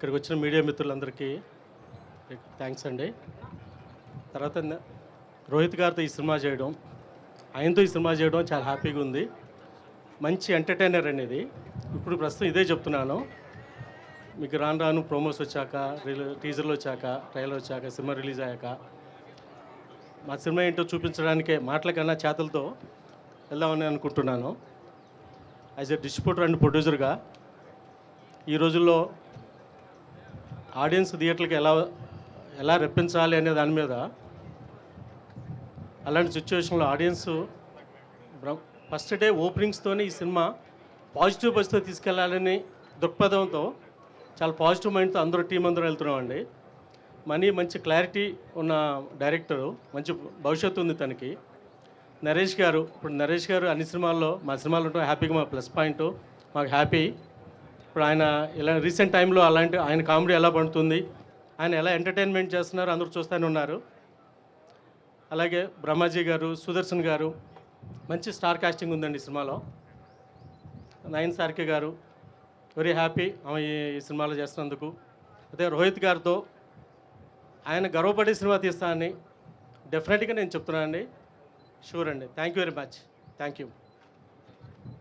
ఇక్కడికి వచ్చిన మీడియా మిత్రులందరికీ థ్యాంక్స్ అండి. తర్వాత రోహిత్ గారితో ఈ సినిమా చేయడం, ఆయనతో ఈ సినిమా చేయడం చాలా హ్యాపీగా ఉంది. మంచి ఎంటర్టైనర్ అనేది. ఇప్పుడు ప్రస్తుతం ఇదే చెప్తున్నాను, మీకు రాను రాను ప్రోమోస్ వచ్చాక, టీజర్లు వచ్చాక, ట్రైలర్ వచ్చాక, సినిమా రిలీజ్ అయ్యాక మా సినిమా ఏంటో చూపించడానికే మాటల కన్నా చేతలతో వెళ్దామని అనుకుంటున్నాను. యాజ్ ఎ డిస్ట్రిబ్యూటర్ అండ్ ప్రొడ్యూసర్గా ఈ రోజుల్లో ఆడియన్స్ థియేటర్కి ఎలా రెప్పించాలి అనే దాని మీద, అలాంటి సిచ్యువేషన్లో ఆడియన్స్ ఫస్ట్ డే ఓపెనింగ్స్తోనే ఈ సినిమా పాజిటివ్ బస్తో తీసుకెళ్లాలని దృక్పథంతో చాలా పాజిటివ్ మైండ్తో అందరూ టీం అందరూ వెళ్తున్నామండి. మంచి క్లారిటీ ఉన్న డైరెక్టరు, మంచి భవిష్యత్తు ఉంది తనకి. నరేష్ గారు, ఇప్పుడు నరేష్ గారు అన్ని సినిమాల్లో, మా సినిమాలు ఉంటాం హ్యాపీగా, మా ప్లస్ పాయింట్ మాకు హ్యాపీ. ఇప్పుడు ఆయన ఇలా రీసెంట్ టైంలో ఆయన కామెడీ ఎలా పండుతుంది, ఆయన ఎలా ఎంటర్టైన్మెంట్ చేస్తున్నారు అందరూ చూస్తూనే ఉన్నారు. అలాగే బ్రహ్మాజీ గారు, సుదర్శన్ గారు, మంచి స్టార్ కాస్టింగ్ ఉందండి ఈ సినిమాలో. నయన్ సార్కే గారు, వెరీ హ్యాపీ ఆమె ఈ సినిమాలో చేస్తున్నందుకు. అదే రోహిత్ గారితో ఆయన గర్వపడే సినిమా తీస్తానని డెఫినెట్గా నేను చెప్తున్నానండి. షూర్ అండి. Thank you very much. Thank you.